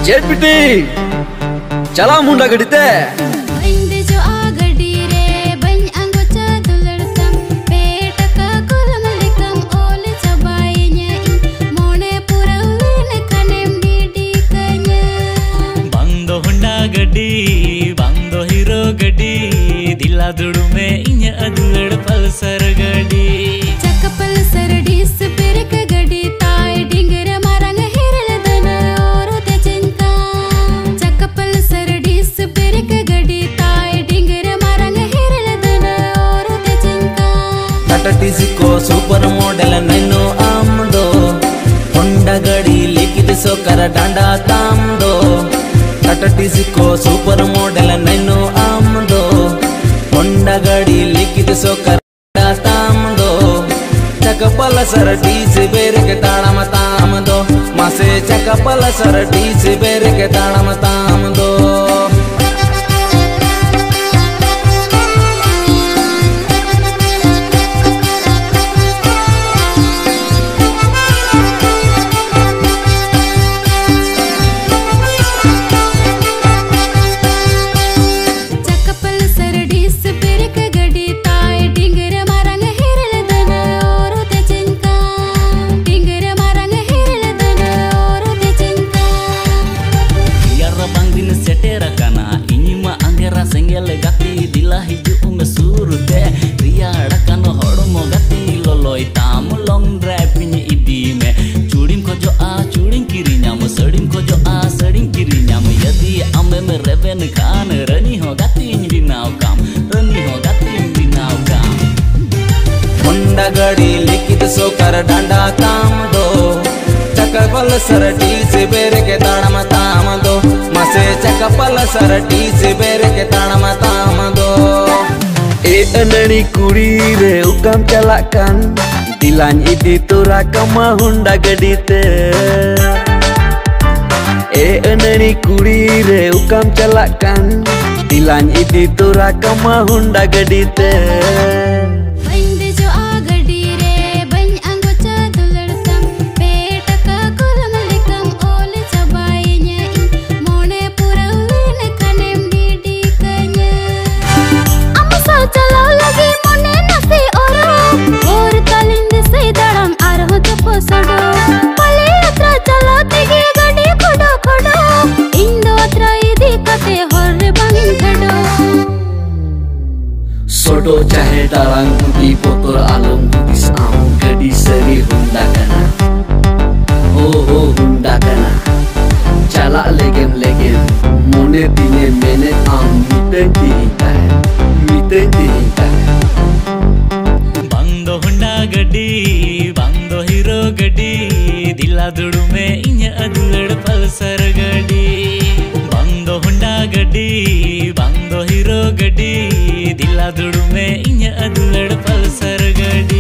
चेट बिटी चला मुंडा गड़ीते Bangdo hero gadi dila dudu me inya adulad pulsar gadi chaka pulsar dis perik gadi tai dingre marang hirel dana aur te chinta chaka pulsar dis perik gadi tai dingre marang hirel dana aur te chinta Tata Tizico super model naino amdo Honda gadi likid so kar danda tamdo Tata Tizico super model naino amdo Honda gadi likid so kar tamdo Chakapala sar tiz bere ke taadam tamdo Mase chakapala sar tiz bere ke taadam tamdo Senggel gati dila hiju mesuru de ria dakano hormo gati loloi tam long drive ni idime chudim ko jo a chudim kiri nyam sadim ko jo a sadim kiri nyam yadi ame me reven khan rani ho gati binaw kam rani ho gati binaw kam Honda gadi likit so kar danda tam do chakapal sarati se bere ke taadam tam do Mase chakapal sarati se bere ke taadam tam do anani kuri re ukam calakan dilan idi tura kama Honda gadite anani kuri re ukam calakan dilan idi tura kama Honda gadite Sodo chahe darang di botol alam di saung gadi seri Honda kana ho Honda kana chala legem mone dine mene am miten dihinta Bangdo Honda gadi bangdo hero gadi dila dudu me inya adulad pulsar gadi Bangdo Honda gadi bangdo hero gadi dila dudu me inya adulad pulsar gadi